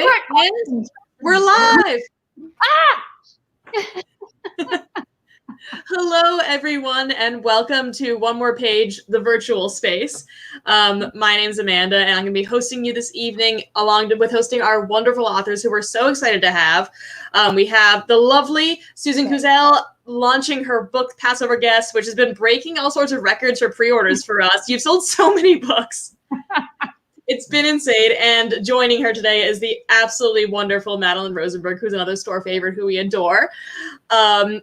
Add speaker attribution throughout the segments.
Speaker 1: And we're live. Hello, everyone, and welcome to One More Page, the virtual space. My name's Amanda, and I'm going to be hosting you this evening, along with hosting our wonderful authors who we're so excited to have. We have the lovely Susan Kusel launching her book, Passover Guest, which has been breaking all sorts of records for pre-orders for us. You've sold so many books. It's been insane, and joining her today is the absolutely wonderful Madelyn Rosenberg, who's another store favorite who we adore.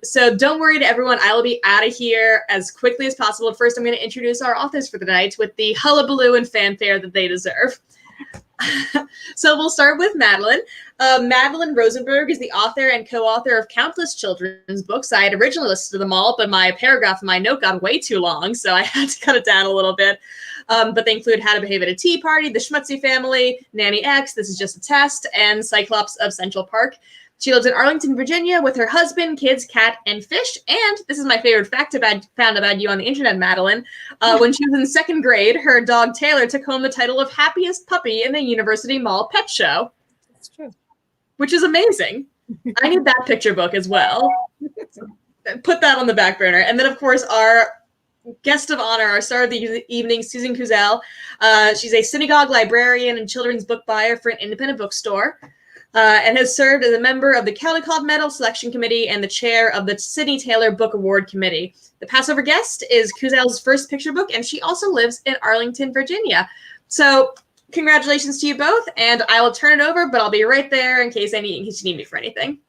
Speaker 1: So don't worry to everyone, I will be out of here as quickly as possible. First, I'm going to introduce our authors for the night with the hullabaloo and fanfare that they deserve. So we'll start with Madelyn. Madelyn Rosenberg is the author and co-author of countless children's books. I had originally listed them all, but my paragraph in my note got way too long, so I had to cut it down a little bit. But they include How to Behave at a Tea Party, The Schmutzy Family, Nanny X, This Is Just a Test, and Cyclops of Central Park. She lives in Arlington, Virginia with her husband, kids, cat, and fish. And this is my favorite fact found about you on the internet, Madelyn. When she was in second grade, her dog Taylor took home the title of happiest puppy in the University Mall Pet Show.
Speaker 2: That's true. Which
Speaker 1: is amazing. I need that picture book as well. Put that on the back burner. And then, of course, our guest of honor, our star of the evening, Susan Kusel. She's a synagogue librarian and children's book buyer for an independent bookstore. And has served as a member of the Caldecott Medal Selection Committee and the chair of the Sidney Taylor Book Award Committee. The Passover Guest is Kusel's first picture book, and she also lives in Arlington, Virginia. So congratulations to you both, and I will turn it over, but I'll be right there in case you need me for anything.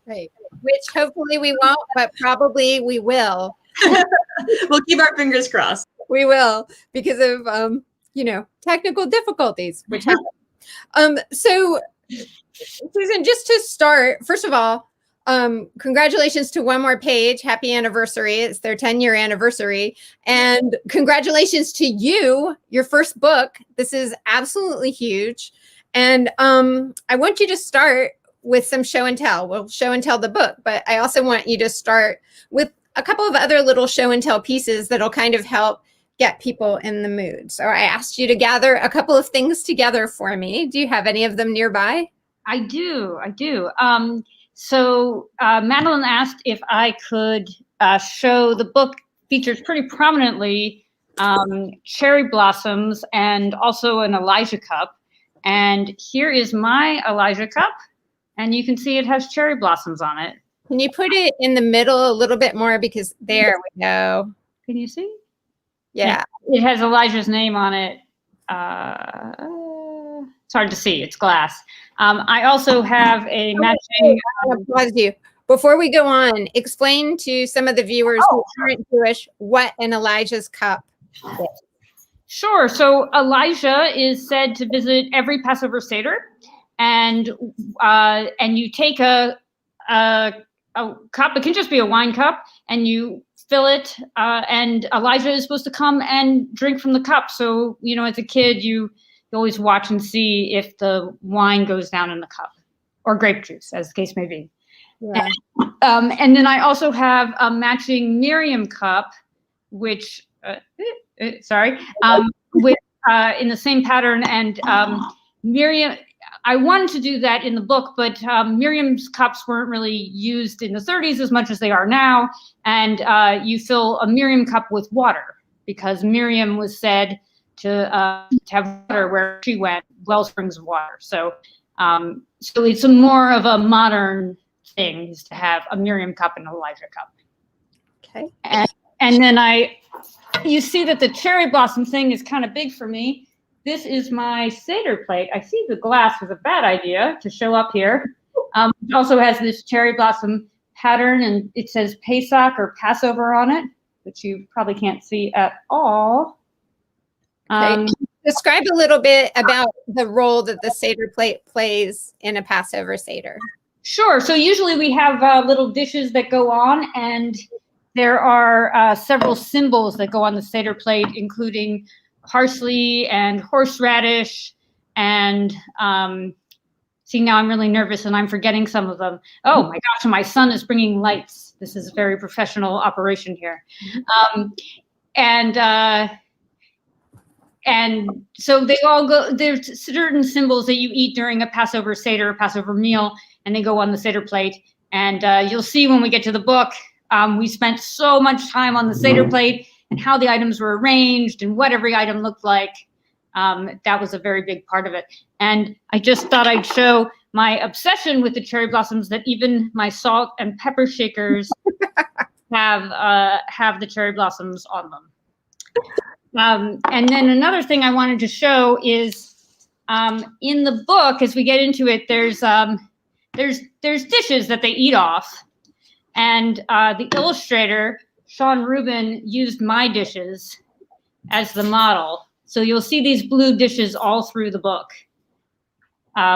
Speaker 2: Right, which hopefully we won't, but probably we will.
Speaker 1: We'll keep our fingers crossed.
Speaker 2: We will, because of, technical difficulties, which happen. So, Susan, just to start, first of all, congratulations to One More Page. Happy anniversary. It's their 10-year anniversary. And congratulations to you, your first book. This is absolutely huge. And I want you to start with some show and tell. We'll show and tell the book, but I also want you to start with a couple of other little show and tell pieces that'll kind of help get people in the mood. So I asked you to gather a couple of things together for me. Do you have any of them nearby?
Speaker 3: I do. So Madelyn asked if I could show the book features pretty prominently cherry blossoms and also an Elijah cup. And here is my Elijah cup. And you can see it has cherry blossoms on it.
Speaker 2: Can you put it in the middle a little bit more? Because there we go.
Speaker 3: Can you see?
Speaker 2: Yeah.
Speaker 3: It has Elijah's name on it. It's hard to see. It's glass. I also have a matching.
Speaker 2: I'll pause you. Before we go on, explain to some of the viewers who aren't Jewish what an Elijah's cup is.
Speaker 3: Sure. So Elijah is said to visit every Passover Seder, and you take a cup. It can just be a wine cup, and you fill it. And Elijah is supposed to come and drink from the cup. So as a kid, you always watch and see if the wine goes down in the cup, or grape juice, as the case may be.
Speaker 2: Yeah.
Speaker 3: And then I also have a matching Miriam cup, which, with in the same pattern. And Miriam, I wanted to do that in the book, but Miriam's cups weren't really used in the 30s as much as they are now. And you fill a Miriam cup with water, because Miriam was said to have water where she went, well springs of water. So it's a more of a modern thing, is to have a Miriam cup and an Elijah cup.
Speaker 2: Okay.
Speaker 3: And then you see that the cherry blossom thing is kind of big for me. This is my Seder plate. I see the glass was a bad idea to show up here. It also has this cherry blossom pattern, and it says Pesach or Passover on it, which you probably can't see at all.
Speaker 2: Describe a little bit about the role that the Seder plate plays in a Passover Seder.
Speaker 3: Sure. So usually we have little dishes that go on, and there are several symbols that go on the Seder plate, including parsley and horseradish and see, now I'm really nervous and I'm forgetting some of them. Oh my gosh, my son is bringing lights. This is a very professional operation here. And and so they all go, there's certain symbols that you eat during a Passover Seder, Passover meal, and they go on the Seder plate. And you'll see when we get to the book, we spent so much time on the Seder plate and how the items were arranged and what every item looked like. That was a very big part of it. And I just thought I'd show my obsession with the cherry blossoms, that even my salt and pepper shakers have the cherry blossoms on them. And then another thing I wanted to show is in the book, as we get into it, there's dishes that they eat off. And the illustrator, Sean Rubin, used my dishes as the model. So you'll see these blue dishes all through the book,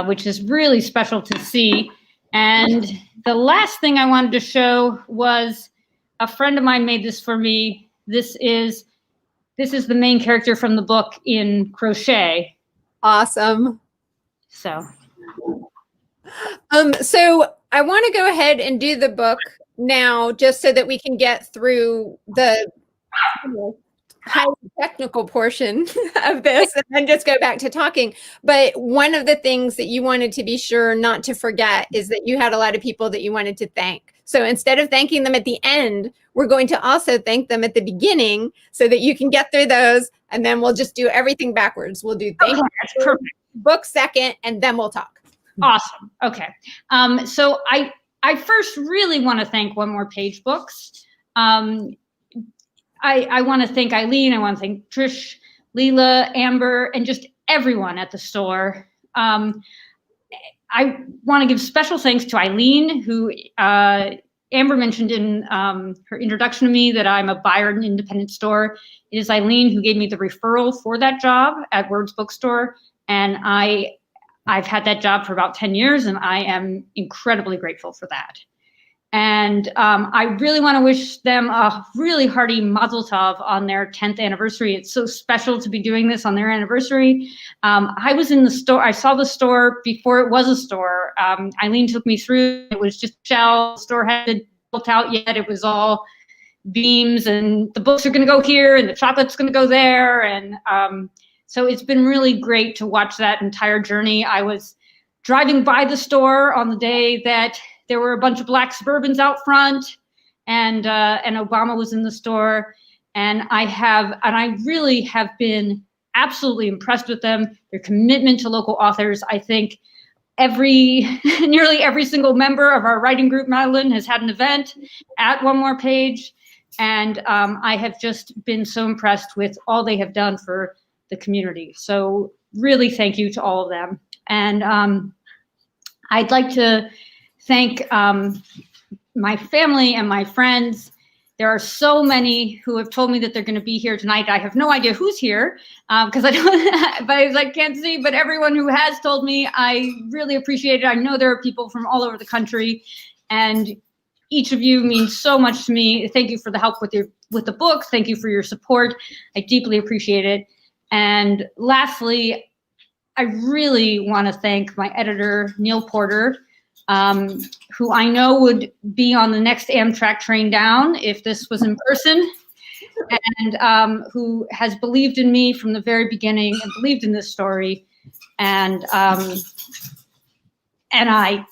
Speaker 3: which is really special to see. And the last thing I wanted to show was a friend of mine made this for me. This is the main character from the book in crochet.
Speaker 2: Awesome.
Speaker 3: So
Speaker 2: I want to go ahead and do the book now, just so that we can get through the highly technical portion of this and then just go back to talking. But one of the things that you wanted to be sure not to forget is that you had a lot of people that you wanted to thank. So instead of thanking them at the end, we're going to also thank them at the beginning so that you can get through those, and then we'll just do everything backwards. We'll do thank you, book second, and then we'll talk.
Speaker 3: Awesome. Okay. So I first really want to thank One More Page Books. I want to thank Eileen. I want to thank Trish, Leela, Amber, and just everyone at the store. I want to give special thanks to Eileen, who Amber mentioned in her introduction to me that I'm a buyer at an independent store. It is Eileen who gave me the referral for that job at Words Bookstore. And I've had that job for about 10 years, and I am incredibly grateful for that. And I really want to wish them a really hearty Mazel Tov on their 10th anniversary. It's so special to be doing this on their anniversary. I was in the store. I saw the store before it was a store. Eileen took me through. It was just shell. The store hadn't built out yet. It was all beams, and the books are going to go here, and the chocolate's going to go there. And so it's been really great to watch that entire journey. I was driving by the store on the day that there were a bunch of black Suburbans out front, and Obama was in the store, and I really have been absolutely impressed with them. Their commitment to local authors. I think nearly every single member of our writing group, Madelyn, has had an event at One More Page, and I have just been so impressed with all they have done for the community. So really, thank you to all of them. And I'd like to thank my family and my friends. There are so many who have told me that they're going to be here tonight. I have no idea who's here because I can't see, but everyone who has told me, I really appreciate it. I know there are people from all over the country, and each of you means so much to me. Thank you for the help with the book. Thank you for your support. I deeply appreciate it. And lastly, I really want to thank my editor, Neil Porter, who I know would be on the next Amtrak train down if this was in person, and who has believed in me from the very beginning and believed in this story. And I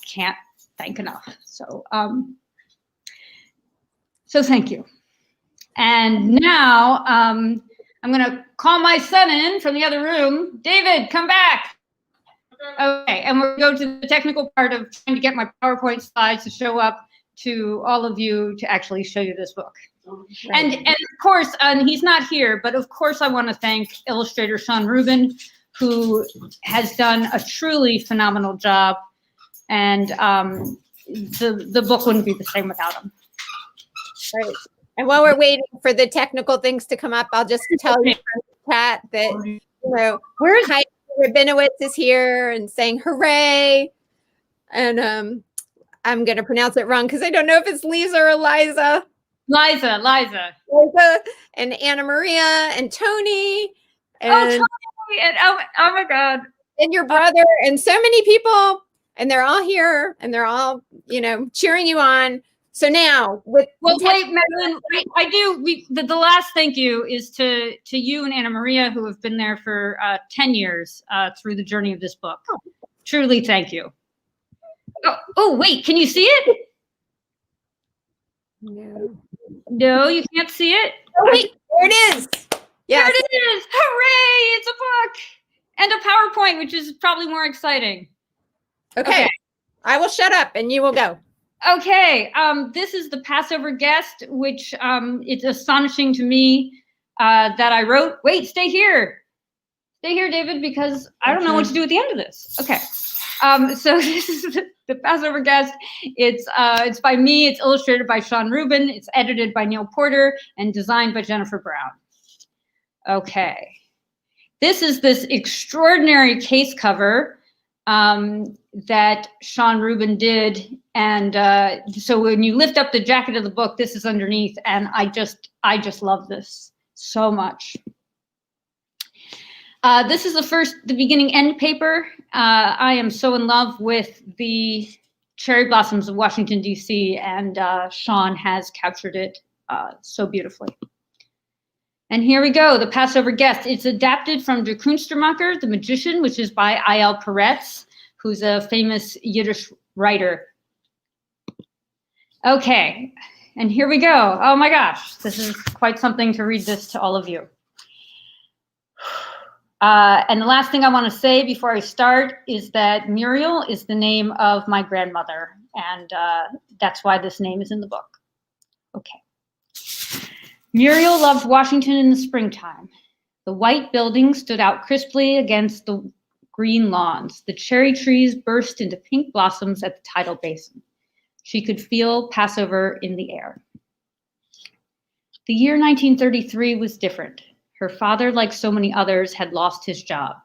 Speaker 3: can't thank enough. So, so thank you. And now I'm going to call my son in from the other room. David, come back. Okay, and we'll go to the technical part of trying to get my PowerPoint slides to show up to all of you to actually show you this book. And of course, he's not here, but of course I want to thank illustrator Sean Rubin, who has done a truly phenomenal job. And the book wouldn't be the same without him.
Speaker 2: Right. And while we're waiting for the technical things to come up, I'll just tell you from the chat that, where's Heidi Rabinowitz is here and saying hooray. And I'm going to pronounce it wrong because I don't know if it's Lisa or Eliza.
Speaker 3: Liza.
Speaker 2: And Anna Maria and Tony.
Speaker 3: And, Tony. And oh my God.
Speaker 2: And your brother and so many people. And they're all here and they're all, cheering you on. So now, with
Speaker 3: Well, wait, Madelyn, I do. The last thank you is to you and Anna Maria, who have been there for 10 years through the journey of this book. Truly, thank you. Oh, wait, can you see it? No, you can't see it?
Speaker 2: Oh, wait, there it is.
Speaker 3: Yes. There it is. Hooray, it's a book. And a PowerPoint, which is probably more exciting.
Speaker 2: Okay. I will shut up and you will go.
Speaker 3: Okay, this is the Passover Guest, which it's astonishing to me that I wrote. Wait, stay here. Stay here, David, because I don't know what to do at the end of this. Okay, so this is the Passover Guest. It's by me. It's illustrated by Sean Rubin. It's edited by Neil Porter and designed by Jennifer Brown. Okay, this is this extraordinary case cover that Sean Rubin did. And so when you lift up the jacket of the book, this is underneath. And I just love this so much. This is the beginning end paper. I am so in love with the cherry blossoms of Washington, D.C. And Sean has captured it so beautifully. And here we go, the Passover Guest. It's adapted from Der Kunstmacher, The Magician, which is by I.L. Peretz, who's a famous Yiddish writer. Okay, and here we go. Oh my gosh, this is quite something to read this to all of you. And the last thing I want to say before I start is that Muriel is the name of my grandmother, and that's why this name is in the book. Okay. Muriel loved Washington in the springtime. The white buildings stood out crisply against the green lawns. The cherry trees burst into pink blossoms at the tidal basin. She could feel Passover in the air. The year 1933 was different. Her father, like so many others, had lost his job.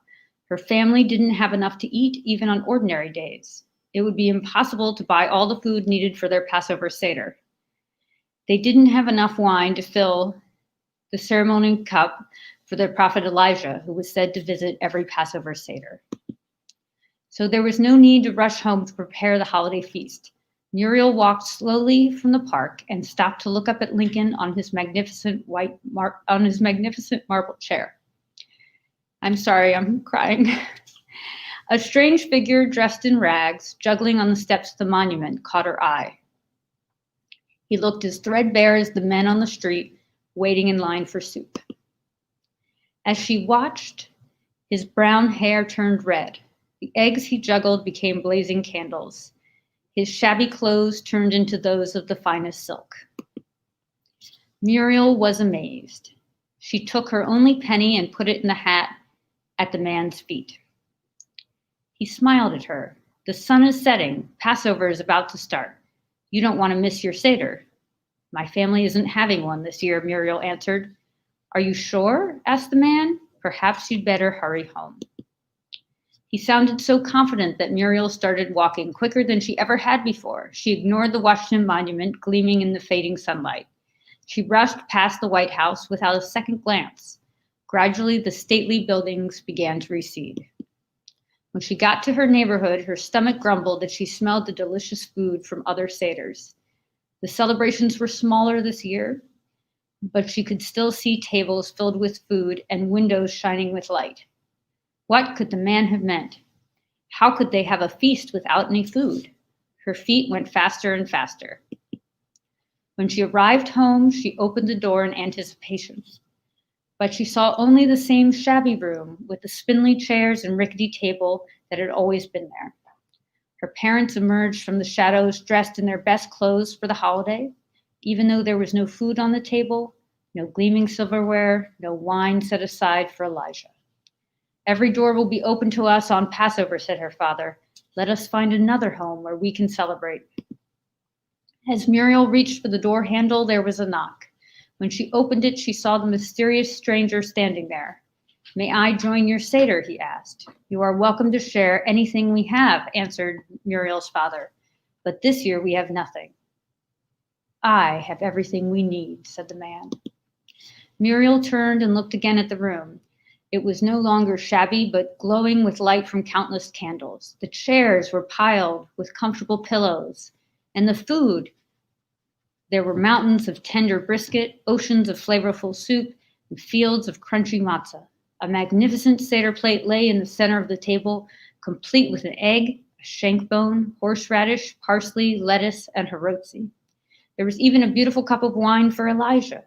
Speaker 3: Her family didn't have enough to eat, even on ordinary days. It would be impossible to buy all the food needed for their Passover Seder. They didn't have enough wine to fill the ceremonial cup for their prophet Elijah, who was said to visit every Passover Seder. So there was no need to rush home to prepare the holiday feast. Muriel walked slowly from the park and stopped to look up at Lincoln on his magnificent marble chair. I'm sorry, I'm crying. A strange figure dressed in rags, juggling on the steps of the monument, caught her eye. He looked as threadbare as the men on the street, waiting in line for soup. As she watched, his brown hair turned red. The eggs he juggled became blazing candles. His shabby clothes turned into those of the finest silk. Muriel was amazed. She took her only penny and put it in the hat at the man's feet. He smiled at her. The sun is setting. Passover is about to start. You don't want to miss your Seder. My family isn't having one this year, Muriel answered. Are you sure? Asked the man. Perhaps you'd better hurry home. He sounded so confident that Muriel started walking quicker than she ever had before. She ignored the Washington Monument gleaming in the fading sunlight. She rushed past the White House without a second glance. Gradually, the stately buildings began to recede. When she got to her neighborhood, her stomach grumbled as she smelled the delicious food from other Seders. The celebrations were smaller this year, but she could still see tables filled with food and windows shining with light. What could the man have meant? How could they have a feast without any food? Her feet went faster and faster. When she arrived home, she opened the door in anticipation. But she saw only the same shabby room with the spindly chairs and rickety table that had always been there. Her parents emerged from the shadows dressed in their best clothes for the holiday, even though there was no food on the table, no gleaming silverware, no wine set aside for Elijah. Every door will be open to us on Passover, said her father. Let us find another home where we can celebrate. As Muriel reached for the door handle, there was a knock. When she opened it, she saw the mysterious stranger standing there. May I join your Seder, he asked. You are welcome to share anything we have, answered Muriel's father. But this year we have nothing. I have everything we need, said the man. Muriel turned and looked again at the room. It was no longer shabby, but glowing with light from countless candles. The chairs were piled with comfortable pillows, and the food There were mountains of tender brisket, oceans of flavorful soup, and fields of crunchy matzah. A magnificent Seder plate lay in the center of the table, complete with an egg, a shank bone, horseradish, parsley, lettuce, and harotzi. There was even a beautiful cup of wine for Elijah.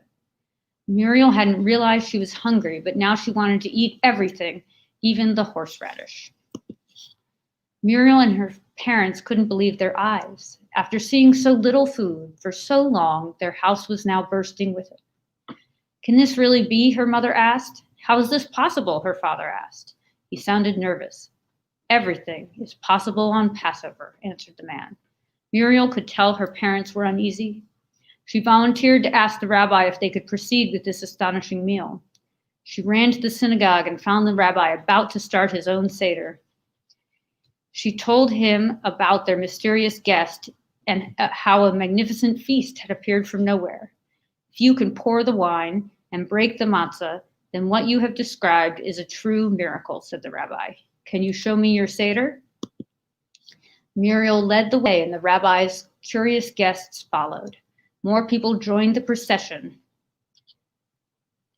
Speaker 3: Muriel hadn't realized she was hungry, but now she wanted to eat everything, even the horseradish. Muriel and her parents couldn't believe their eyes. After seeing so little food for so long, their house was now bursting with it. Can this really be? Her mother asked. How is this possible? Her father asked. He sounded nervous. Everything is possible on Passover, answered the man. Muriel could tell her parents were uneasy. She volunteered to ask the rabbi if they could proceed with this astonishing meal. She ran to the synagogue and found the rabbi about to start his own Seder. She told him about their mysterious guest and how a magnificent feast had appeared from nowhere. If you can pour the wine and break the matzah, then what you have described is a true miracle, said the rabbi. Can you show me your Seder? Muriel led the way, and the rabbi's curious guests followed. More people joined the procession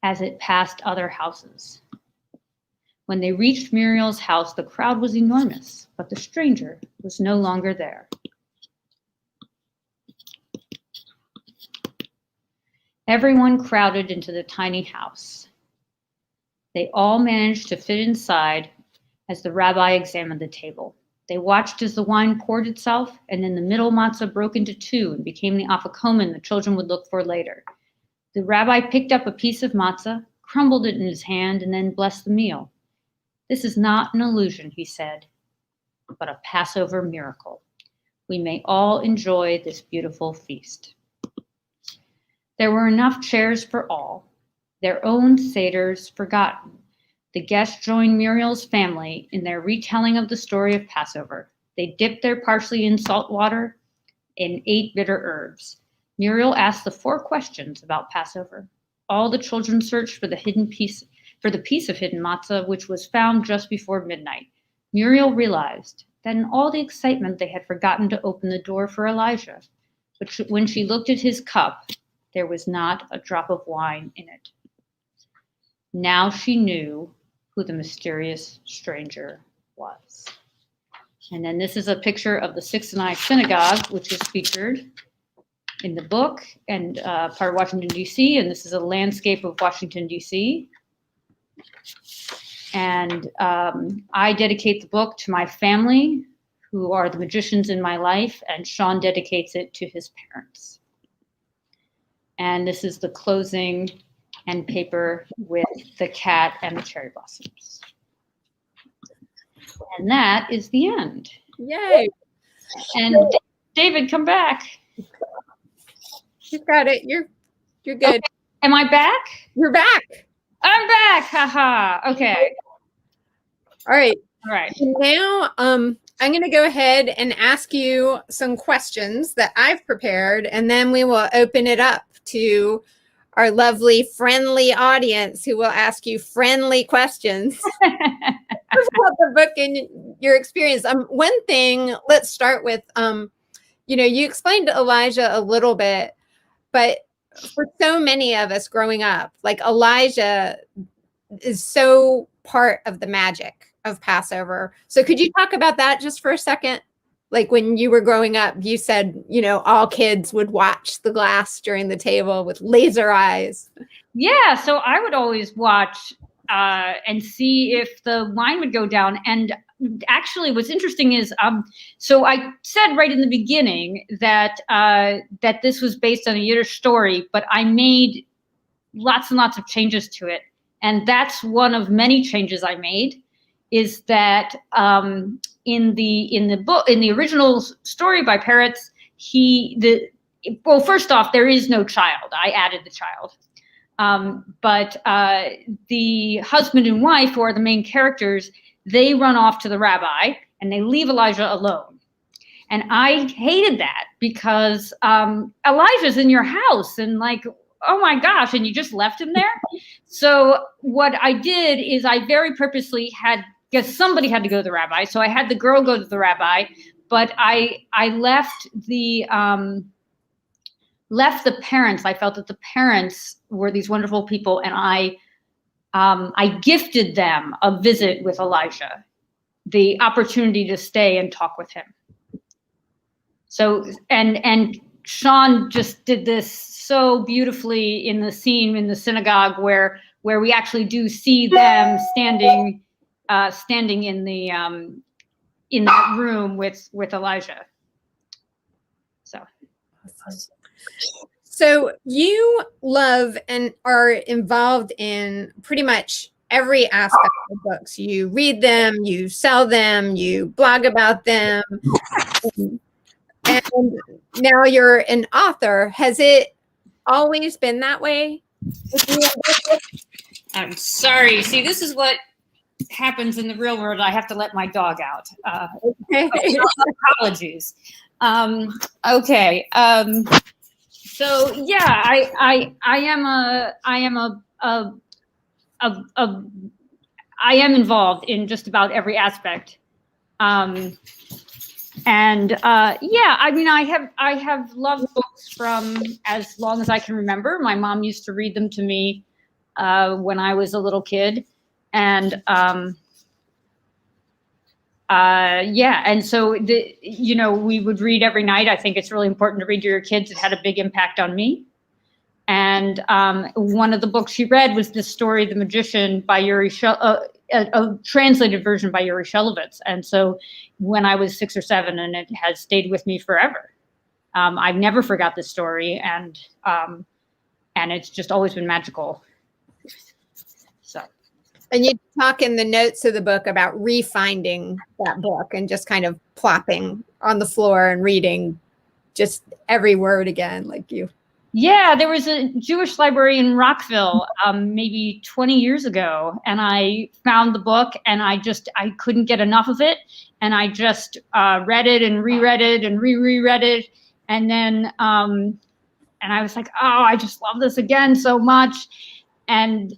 Speaker 3: as it passed other houses. When they reached Muriel's house, the crowd was enormous, but the stranger was no longer there. Everyone crowded into the tiny house. They all managed to fit inside as the rabbi examined the table. They watched as the wine poured itself, and then the middle matzah broke into two and became the afikomen the children would look for later. The rabbi picked up a piece of matzah, crumbled it in his hand, and then blessed the meal. This is not an illusion, he said, but a Passover miracle. We may all enjoy this beautiful feast. There were enough chairs for all, their own seders forgotten. The guests joined Muriel's family in their retelling of the story of Passover. They dipped their parsley in salt water and ate bitter herbs. Muriel asked the 4 questions about Passover. All the children searched for the piece of hidden matzah, which was found just before midnight. Muriel realized that in all the excitement they had forgotten to open the door for Elijah. But when she looked at his cup, there was not a drop of wine in it. Now she knew who the mysterious stranger was. And then this is a picture of the Sixth and I Synagogue, which is featured in the book and part of Washington, D.C. And this is a landscape of Washington, D.C. And I dedicate the book to my family, who are the magicians in my life, and Sean dedicates it to his parents. And this is the closing and paper with the cat and the cherry blossoms. And that is the end.
Speaker 2: Yay.
Speaker 3: And David, come back.
Speaker 2: You've got it. You're good.
Speaker 3: Okay. Am I back?
Speaker 2: You're back.
Speaker 3: I'm back. Haha. Okay.
Speaker 2: All right.
Speaker 3: All right.
Speaker 2: Now, I'm going to go ahead and ask you some questions that I've prepared, and then we will open it up to our lovely, friendly audience who will ask you friendly questions about the book and your experience. One thing, let's start with, you explained Elijah a little bit, but for so many of us growing up, like Elijah is so part of the magic of Passover. So could you talk about that just for a second? Like when you were growing up, you said, all kids would watch the glass during the table with laser eyes.
Speaker 3: Yeah, so I would always watch and see if the wine would go down. And actually what's interesting is, so I said right in the beginning that that this was based on a Yiddish story, but I made lots and lots of changes to it. And that's one of many changes I made, is that in the book, in the original story by Peretz, first off, there is no child. I added the child. But the husband and wife, who are the main characters, they run off to the rabbi and they leave Elijah alone. And I hated that because Elijah's in your house and like, oh my gosh, and you just left him there. So what I did is I very purposely because somebody had to go to the rabbi. So I had the girl go to the rabbi, but I left the left the parents, I felt that the parents were these wonderful people, and I gifted them a visit with Elijah, the opportunity to stay and talk with him. So, and Sean just did this so beautifully in the scene in the synagogue where we actually do see them standing in that room with Elijah.
Speaker 2: So you love and are involved in pretty much every aspect of books. You read them, you sell them, you blog about them, and now you're an author. Has it always been that way with you?
Speaker 3: I'm sorry. See, this is what happens in the real world. I have to let my dog out. Apologies. Okay. So yeah, I am involved in just about every aspect. Yeah, I mean, I have loved books from as long as I can remember. My mom used to read them to me when I was a little kid, and yeah, and so we would read every night. I think it's really important to read to your kids. It had a big impact on me. And one of the books she read was this story, The Magician, by a translated version by Yuri Shulevitz. And so when I was 6 or 7, and it has stayed with me forever. I've never forgot this story, and it's just always been magical. So.
Speaker 2: And you talk in the notes of the book about refinding that book and just kind of plopping on the floor and reading just every word again, like you.
Speaker 3: Yeah, there was a Jewish library in Rockville maybe 20 years ago, and I found the book, and I couldn't get enough of it, and I just read it and reread it and reread it, and then and I was like, oh, I just love this again so much, and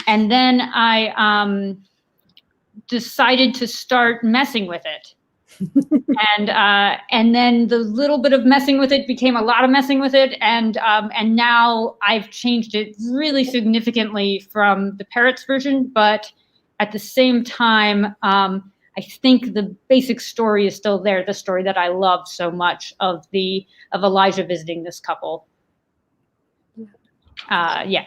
Speaker 3: then I decided to start messing with it. And then the little bit of messing with it became a lot of messing with it, and now I've changed it really significantly from the Parrots version, but at the same time, I think the basic story is still there, the story that I love so much of Elijah visiting this couple. Yeah.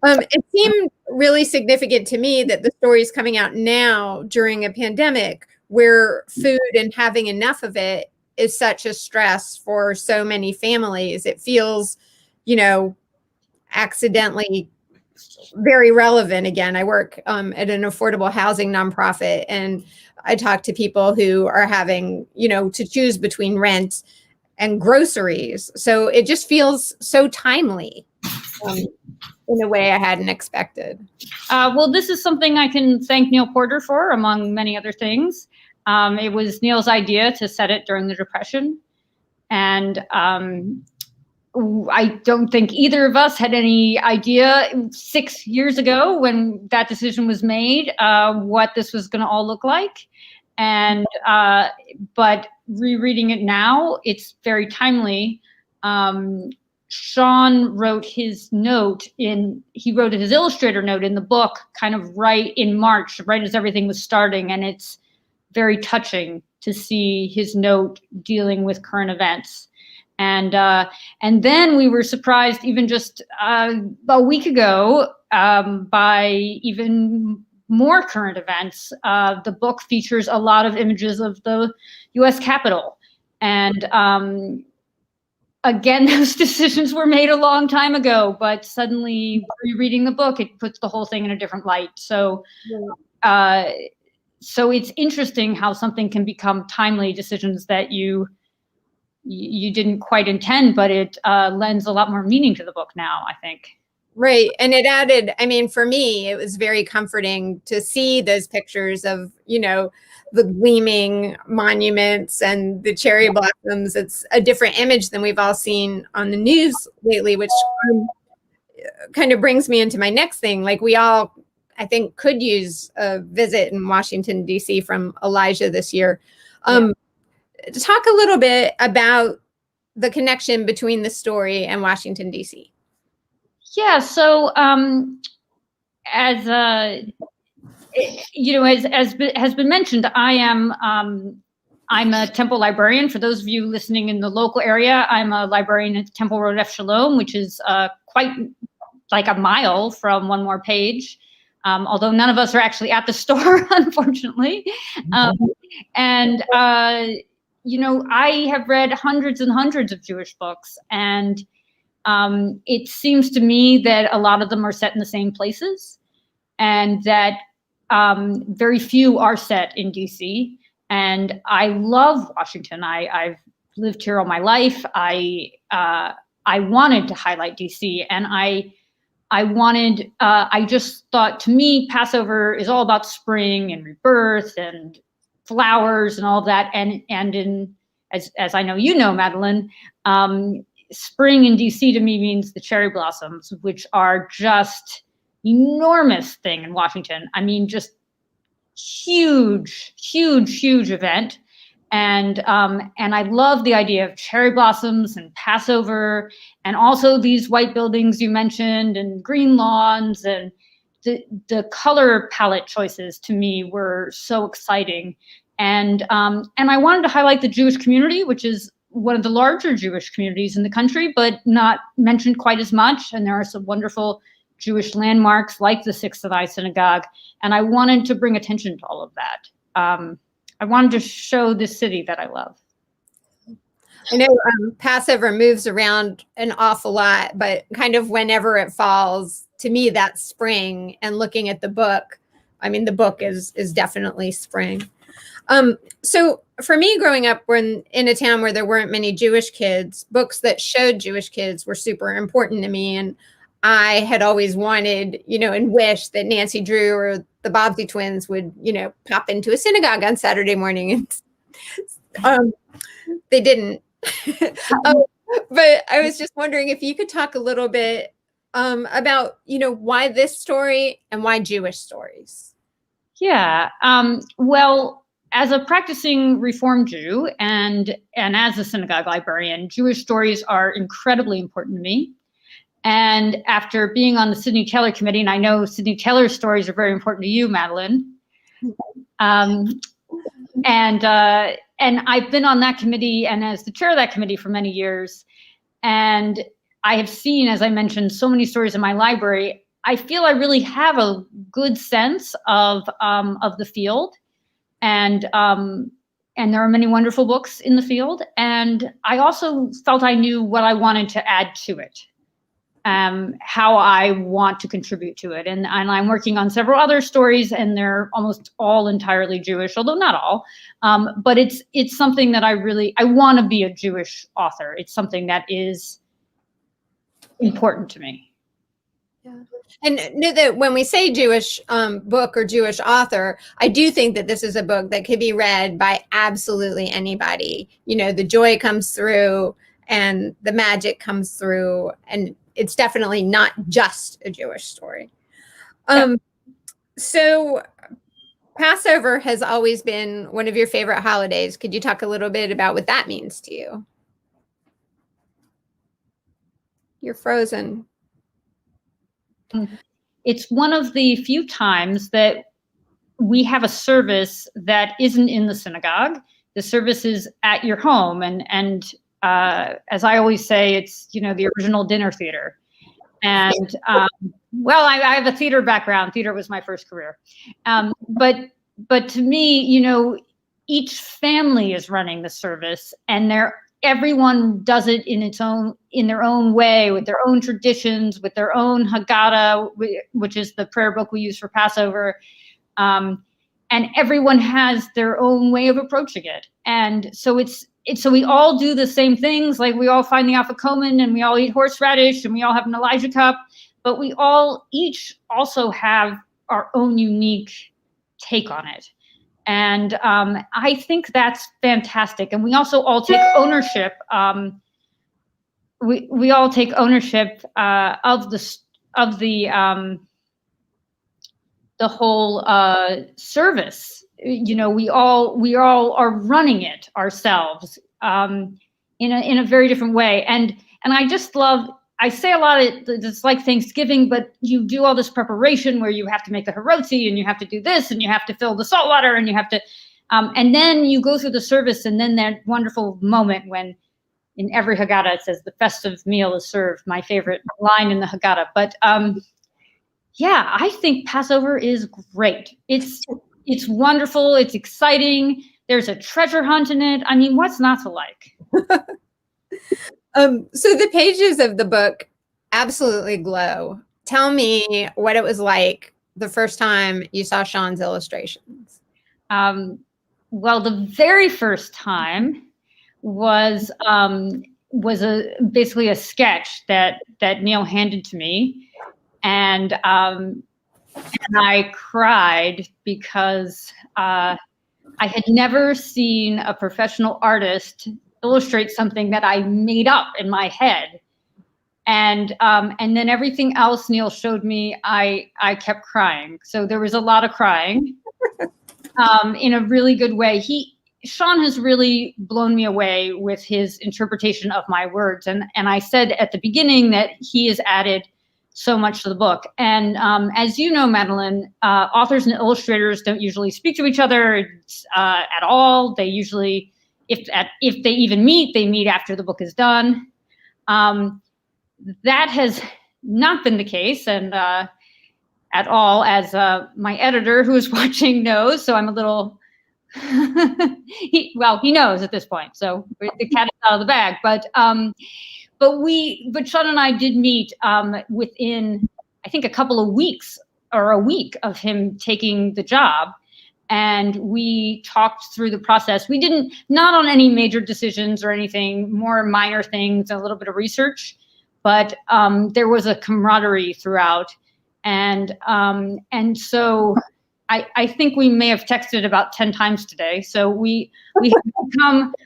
Speaker 2: It seemed really significant to me that the story is coming out now during a pandemic, where food and having enough of it is such a stress for so many families. It feels, accidentally very relevant again. I work at an affordable housing nonprofit, and I talk to people who are having, to choose between rent and groceries. So it just feels so timely in a way I hadn't expected.
Speaker 3: Well, this is something I can thank Neil Porter for, among many other things. It was Neil's idea to set it during the Depression. And I don't think either of us had any idea 6 years ago when that decision was made, what this was going to all look like. And but rereading it now, it's very timely. Sean wrote his his illustrator note in the book kind of right in March, right as everything was starting. And it's very touching to see his note dealing with current events. And then we were surprised even just a week ago by even more current events. The book features a lot of images of the U.S. Capitol. And again, those decisions were made a long time ago, but suddenly rereading the book, it puts the whole thing in a different light. So, so it's interesting how something can become timely decisions that you didn't quite intend, but it lends a lot more meaning to the book now, I think.
Speaker 2: Right. And it added, for me, it was very comforting to see those pictures of, the gleaming monuments and the cherry blossoms. It's a different image than we've all seen on the news lately, which kind of brings me into my next thing. Like, we all, I think, could use a visit in Washington, D.C. from Elijah this year. Talk a little bit about the connection between the story and Washington, D.C.?
Speaker 3: Yeah, so as has been mentioned, I'm a Temple librarian. For those of you listening in the local area, I'm a librarian at Temple Road F Shalom, which is quite like a mile from One More Page, although none of us are actually at the store, unfortunately. I have read hundreds and hundreds of Jewish books, and it seems to me that a lot of them are set in the same places, and that very few are set in DC. And I love Washington. I've lived here all my life. I wanted to highlight DC, and I just thought, to me, Passover is all about spring and rebirth and flowers and all of that. As I know you know, Madelyn, spring in DC to me means the cherry blossoms, which are just enormous thing in Washington. I mean, just huge, huge, huge event. And I love the idea of cherry blossoms and Passover, and also these white buildings you mentioned, and green lawns, and the color palette choices to me were so exciting. And I wanted to highlight the Jewish community, which is one of the larger Jewish communities in the country, but not mentioned quite as much. And there are some wonderful Jewish landmarks like the Sixth Sinai Synagogue. And I wanted to bring attention to all of that. I wanted to show this city that I love.
Speaker 2: I know Passover moves around an awful lot, but kind of whenever it falls, to me, that's spring. And looking at the book, I mean, the book is definitely spring. So for me, growing up in a town where there weren't many Jewish kids, books that showed Jewish kids were super important to me. And I had always wanted, and wished that Nancy Drew or the Bobbsey twins would, pop into a synagogue on Saturday morning. And they didn't. But I was just wondering if you could talk a little bit about, why this story and why Jewish stories.
Speaker 3: Yeah. Well, as a practicing Reform Jew and as a synagogue librarian, Jewish stories are incredibly important to me. And after being on the Sidney Taylor committee, and I know Sidney Taylor's stories are very important to you, Madelyn. And I've been on that committee and as the chair of that committee for many years. And I have seen, as I mentioned, so many stories in my library. I feel I really have a good sense of the field. And there are many wonderful books in the field. And I also felt I knew what I wanted to add to it. How I want to contribute to it. And I'm working on several other stories, and they're almost all entirely Jewish, although not all. But it's something that I want to be a Jewish author. It's something that is important to me.
Speaker 2: Yeah. And know that when we say Jewish book or Jewish author, I do think that this is a book that could be read by absolutely anybody. The joy comes through and the magic comes through, and it's definitely not just a Jewish story. So Passover has always been one of your favorite holidays. Could you talk a little bit about what that means to you? You're frozen.
Speaker 3: It's one of the few times that we have a service that isn't in the synagogue. The service is at your home, and as I always say, it's, the original dinner theater. And, well, I have a theater background. Theater was my first career. But to me, each family is running the service, and everyone does it in their own way, with their own traditions, with their own Haggadah, which is the prayer book we use for Passover. And everyone has their own way of approaching it. And so so we all do the same things, like we all find the Afikoman, and we all eat horseradish, and we all have an Elijah cup, but we all each also have our own unique take on it. And I think that's fantastic. And we also all take ownership. We all take ownership of the whole service. We all are running it ourselves. in a very different way. And I just love, I say a lot of it's like Thanksgiving, but you do all this preparation where you have to make the hirotsi and you have to do this and you have to fill the salt water and you have to, and then you go through the service, and then that wonderful moment when in every Haggadah it says the festive meal is served, my favorite line in the Haggadah. But yeah, I think Passover is great. It's wonderful. It's exciting. There's a treasure hunt in it. I mean, what's not to like?
Speaker 2: So the pages of the book absolutely glow. Tell me what it was like the first time you saw Sean's illustrations.
Speaker 3: Well, the very first time was basically a sketch that Neil handed to me, and I cried because I had never seen a professional artist illustrate something that I made up in my head. And then everything else Neil showed me, I kept crying. So there was a lot of crying in a really good way. Sean has really blown me away with his interpretation of my words. And I said at the beginning that he has added so much to the book. And as you know, Madelyn, authors and illustrators don't usually speak to each other at all. They usually, if they even meet, they meet after the book is done. That has not been the case, and at all, as my editor who is watching knows. So I'm a little, he knows at this point. So the cat is out of the bag. But Sean and I did meet within, I think, a couple of weeks or a week of him taking the job. And we talked through the process. We not on any major decisions or anything, more minor things, a little bit of research, but there was a camaraderie throughout. And so I think we may have texted about 10 times today. So we've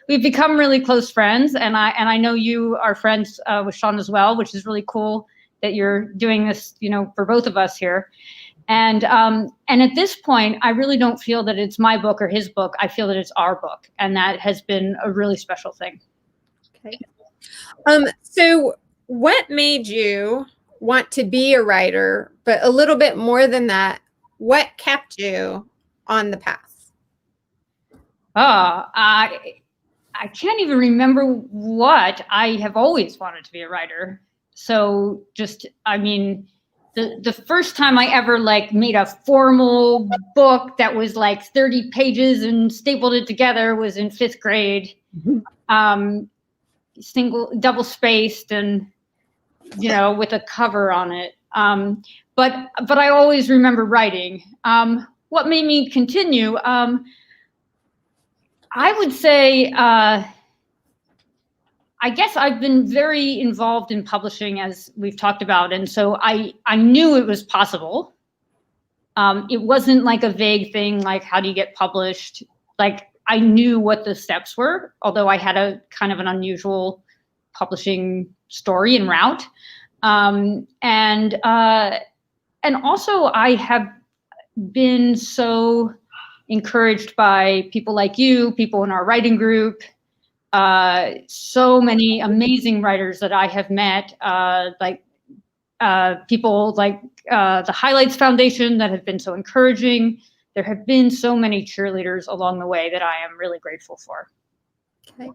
Speaker 3: become really close friends. And I know you are friends with Sean as well, which is really cool that you're doing this, for both of us here. And at this point, I really don't feel that it's my book or his book. I feel that it's our book, and that has been a really special thing.
Speaker 2: Okay. So what made you want to be a writer, but a little bit more than that, what kept you on the path?
Speaker 3: I can't even remember what. I have always wanted to be a writer. So the first time I ever double a formal book that was 30 pages and stapled it together was in 5th grade. Double spaced and, with a cover on it. But I always remember writing. What made me continue? I would say, I guess I've been very involved in publishing, as we've talked about. And so I knew it was possible. It wasn't like a vague thing, like how do you get published? I knew what the steps were, although I had a kind of an unusual publishing story and route. And also I have been so encouraged by people like you, people in our writing group, so many amazing writers that I have met, people like the Highlights Foundation that have been so encouraging. There have been so many cheerleaders along the way that I am really grateful for.
Speaker 2: Okay.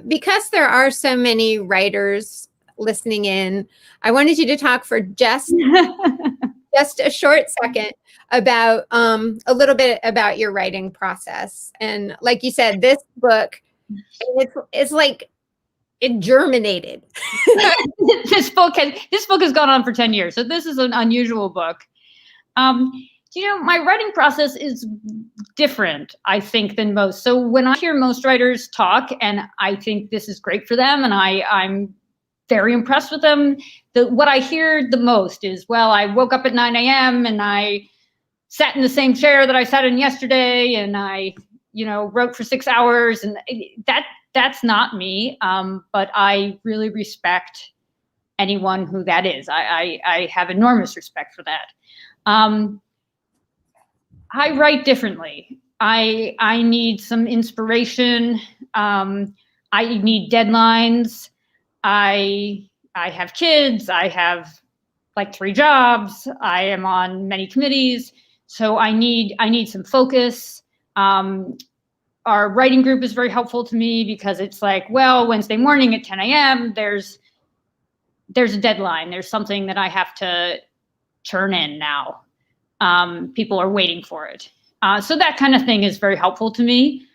Speaker 2: Because there are so many writers listening in, I wanted you to talk for just a short second about a little bit about your writing process. And like you said, this book, it's like it germinated.
Speaker 3: This book has gone on for 10 years. So this is an unusual book. My writing process is different, I think, than most. So when I hear most writers talk, and I think this is great for them, and I'm very impressed with them, what I hear the most is, well, I woke up at 9 a.m. and I sat in the same chair that I sat in yesterday, and I wrote for 6 hours, and that's not me. But I really respect anyone who that is. I have enormous respect for that. I write differently. I need some inspiration. I need deadlines. I have kids. I have like 3 jobs. I am on many committees. So I need some focus. Our writing group is very helpful to me because it's like, well, Wednesday morning at 10 a.m., there's a deadline. There's something that I have to turn in now. People are waiting for it. So that kind of thing is very helpful to me.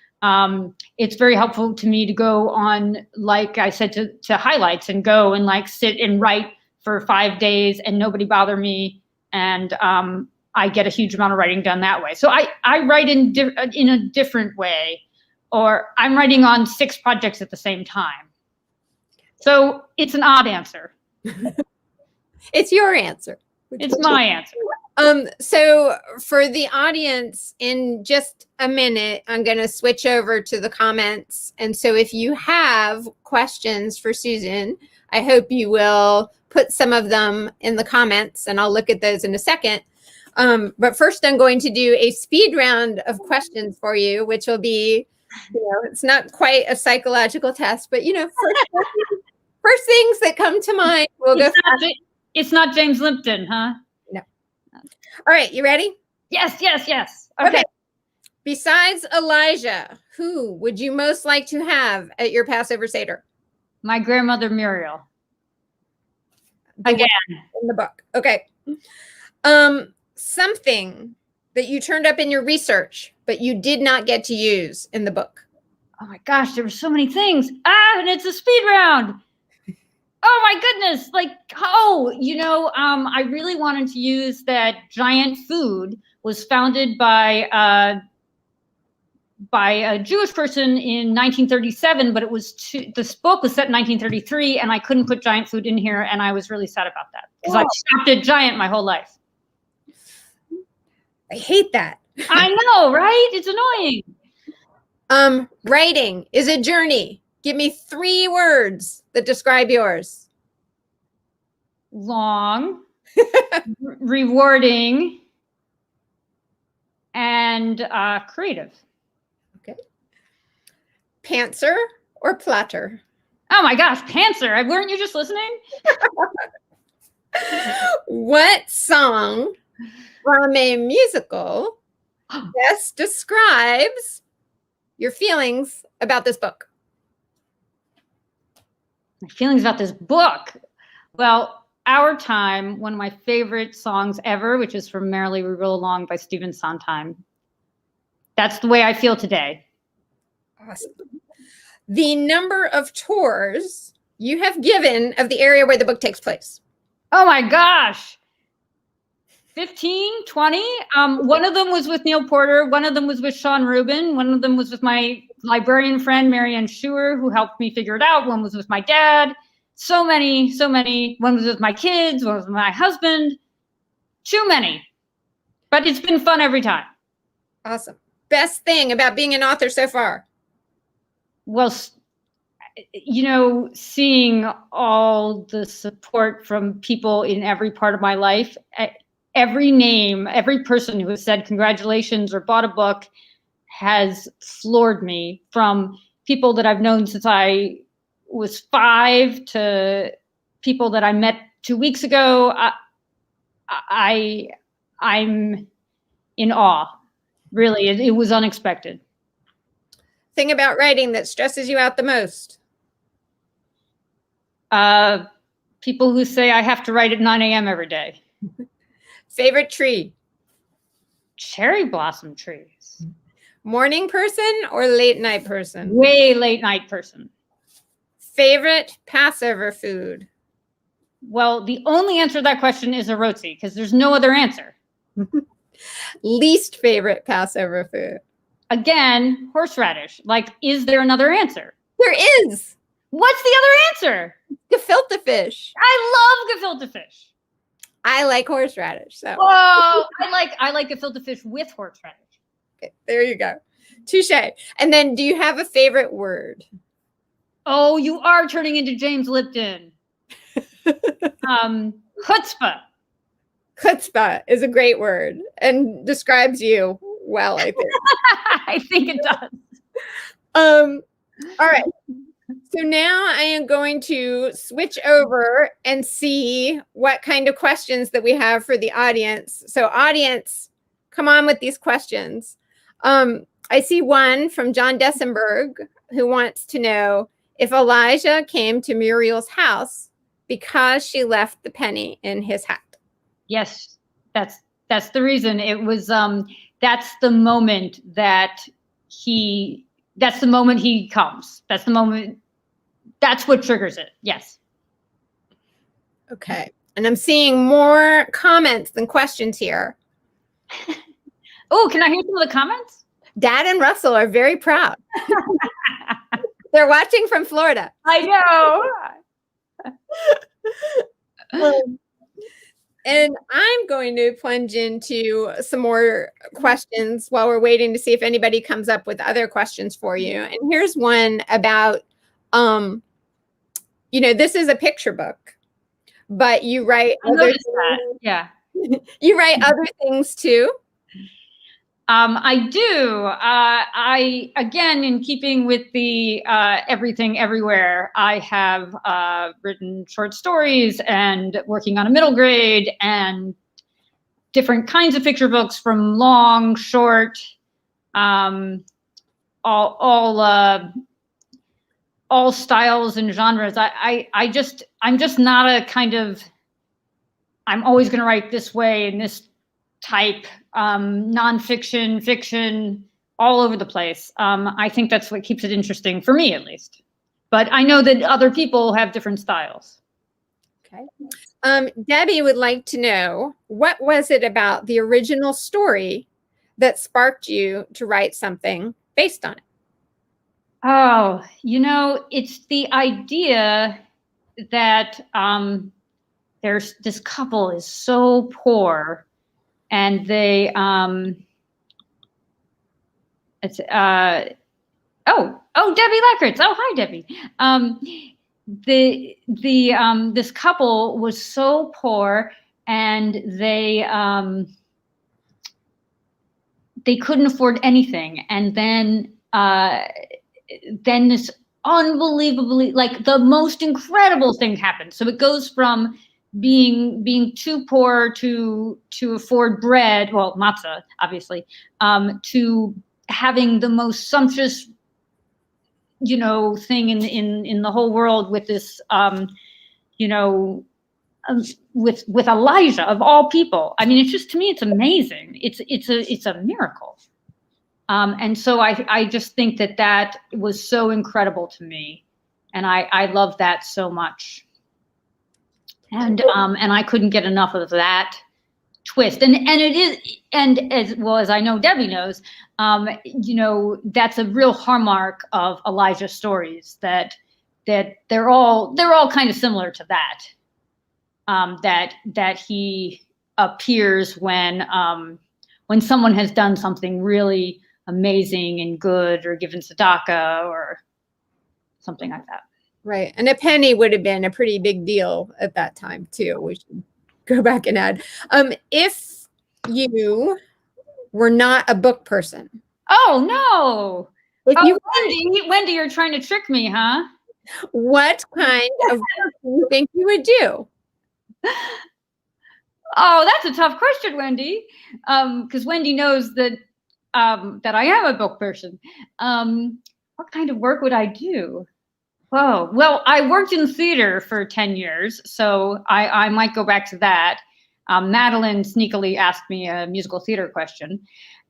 Speaker 3: It's very helpful to me to go on, like I said, to highlights and go and like sit and write for 5 days and nobody bother me. And I get a huge amount of writing done that way. So I write in a different way, or I'm writing on 6 projects at the same time. So it's an odd answer.
Speaker 2: It's your answer.
Speaker 3: It's my answer.
Speaker 2: So for the audience, in just a minute, I'm going to switch over to the comments. And so if you have questions for Susan, I hope you will put some of them in the comments, and I'll look at those in a second. But first, I'm going to do a speed round of questions for you, which will be, it's not quite a psychological test, but, first things that come to mind.
Speaker 3: It's not James Lipton, huh?
Speaker 2: No. All right, you ready?
Speaker 3: Yes.
Speaker 2: Okay. Besides Elijah, who would you most like to have at your Passover Seder?
Speaker 3: My grandmother Muriel. Again.
Speaker 2: In the book. Okay. Something that you turned up in your research, but you did not get to use in the book.
Speaker 3: Oh my gosh, there were so many things. And it's a speed round. Oh my goodness. I really wanted to use that Giant Food was founded by a Jewish person in 1937, but this book was set in 1933, and I couldn't put Giant Food in here, and I was really sad about that because I've stopped at Giant my whole life.
Speaker 2: I hate that.
Speaker 3: I know, right? It's annoying.
Speaker 2: Writing is a journey. Give me 3 words that describe yours.
Speaker 3: Long, rewarding, and creative.
Speaker 2: Okay. Pantser or platter?
Speaker 3: Oh my gosh, pantser. Weren't you just listening?
Speaker 2: What song from a musical best describes your feelings about this book?
Speaker 3: My feelings about this book. Well, Our Time, one of my favorite songs ever, which is from Merrily We Roll Along by Stephen Sondheim. That's the way I feel today.
Speaker 2: Awesome. The number of tours you have given of the area where the book takes place?
Speaker 3: Oh my gosh. 15, 20. One of them was with Neil Porter. One of them was with Sean Rubin. One of them was with my librarian friend, Marianne Schuer, who helped me figure it out. One was with my dad. So many. One was with my kids. One was with my husband. Too many. But it's been fun every time.
Speaker 2: Awesome. Best thing about being an author so far?
Speaker 3: Well, seeing all the support from people in every part of my life, every name, every person who has said congratulations or bought a book has floored me, from people that I've known since I was 5 to people that I met 2 weeks ago. I'm in awe. Really, it was unexpected.
Speaker 2: Thing about writing that stresses you out the most?
Speaker 3: People who say I have to write at 9 a.m. every day.
Speaker 2: Favorite tree?
Speaker 3: Cherry blossom trees.
Speaker 2: Morning person or late night person?
Speaker 3: Way late night person.
Speaker 2: Favorite Passover food?
Speaker 3: Well, the only answer to that question is a rotzi, because there's no other answer.
Speaker 2: Least favorite Passover food?
Speaker 3: Again, horseradish. Like, is there another answer?
Speaker 2: There is.
Speaker 3: What's the other answer?
Speaker 2: Gefilte fish.
Speaker 3: I love gefilte fish.
Speaker 2: I like horseradish. So.
Speaker 3: Oh, I like gefilte fish with horseradish.
Speaker 2: Okay, there you go. Touche. And then, do you have a favorite word?
Speaker 3: Oh, you are turning into James Lipton. Chutzpah.
Speaker 2: Chutzpah is a great word and describes you well, I think.
Speaker 3: I think it does.
Speaker 2: All right. So now I am going to switch over and see what kind of questions that we have for the audience. So audience, come on with these questions. I see one from John Dessenberg who wants to know if Elijah came to Muriel's house because she left the penny in his hat.
Speaker 3: Yes, that's the reason. It was that's the moment that he comes. That's the moment. That's what triggers it. Yes.
Speaker 2: Okay. And I'm seeing more comments than questions here.
Speaker 3: Oh, can I hear some of the comments?
Speaker 2: Dad and Russell are very proud. They're watching from Florida.
Speaker 3: I know.
Speaker 2: And I'm going to plunge into some more questions while we're waiting to see if anybody comes up with other questions for you. And here's one about, this is a picture book, but you write other things.
Speaker 3: Yeah.
Speaker 2: You write other things too.
Speaker 3: I do. I again, in keeping with the everything everywhere, I have written short stories and working on a middle grade and different kinds of picture books, from long, short, all styles and genres. I'm just not a kind of, I'm always going to write this way and this type, nonfiction, fiction, all over the place. I think that's what keeps it interesting for me, at least. But I know that other people have different styles.
Speaker 2: Okay. Debbie would like to know, what was it about the original story that sparked you to write something based on it?
Speaker 3: Oh, it's the idea that there's this couple is so poor, and they Debbie Leckertz. Oh, hi, Debbie. This couple was so poor, and they couldn't afford anything, and then this unbelievably, like, the most incredible thing happened. So it goes from being too poor to afford bread, well, matzah, obviously, to having the most sumptuous, thing in the whole world, with this, with Elijah of all people. I mean, it's just, to me, it's amazing. It's a miracle. And so I just think that was so incredible to me, and I love that so much. And I couldn't get enough of that twist. And it is, and as well as I know Debbie knows, that's a real hallmark of Elijah's stories, that they're all kind of similar to that. That he appears when someone has done something really amazing and good, or given tzedakah or something like that.
Speaker 2: Right. And a penny would have been a pretty big deal at that time too. We should go back and add. If you were not a book person.
Speaker 3: Oh, no.
Speaker 2: If
Speaker 3: Wendy, you're trying to trick me, huh?
Speaker 2: What kind of work do you think you would do?
Speaker 3: Oh, that's a tough question, Wendy. Because Wendy knows that I am a book person. What kind of work would I do? Oh, well, I worked in theater for 10 years, so I might go back to that. Madelyn sneakily asked me a musical theater question.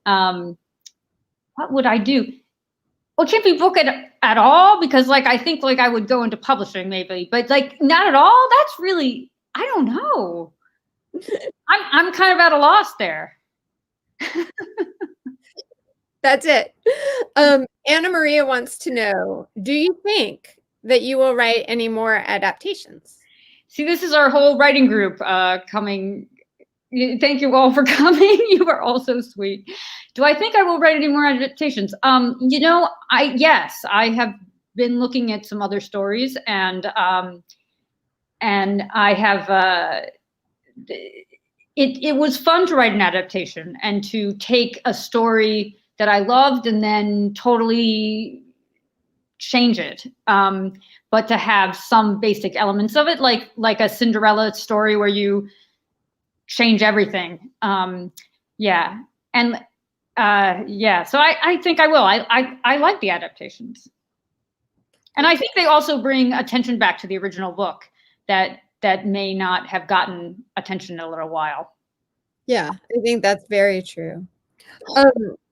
Speaker 3: What would I do? Well, it can't be book at all, because, like, I think, like, I would go into publishing maybe, but, like, not at all. That's really, I don't know. I'm kind of at a loss there.
Speaker 2: That's it. Anna Maria wants to know, do you think that you will write any more adaptations?
Speaker 3: See, this is our whole writing group coming. Thank you all for coming. You are all so sweet. Do I think I will write any more adaptations? Yes, I have been looking at some other stories, and I have. It was fun to write an adaptation and to take a story that I loved and then totally change it. But to have some basic elements of it, like a Cinderella story where you change everything. Yeah. And yeah, so I think I will. I like the adaptations. And I think they also bring attention back to the original book that may not have gotten attention in a little while.
Speaker 2: Yeah, I think that's very true.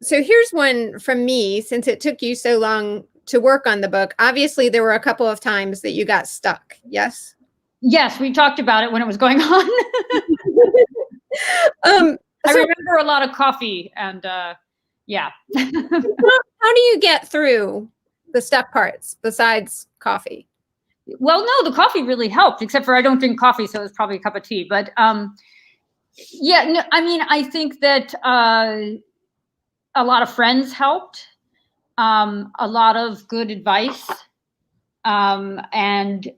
Speaker 2: So here's one from me, since it took you so long to work on the book. Obviously, there were a couple of times that you got stuck. Yes?
Speaker 3: Yes, we talked about it when it was going on. I remember a lot of coffee and yeah.
Speaker 2: How do you get through the stuck parts besides coffee?
Speaker 3: Well, no, the coffee really helped, except for I don't drink coffee, so it's probably a cup of tea. But yeah, no, I mean, I think that a lot of friends helped, a lot of good advice, and,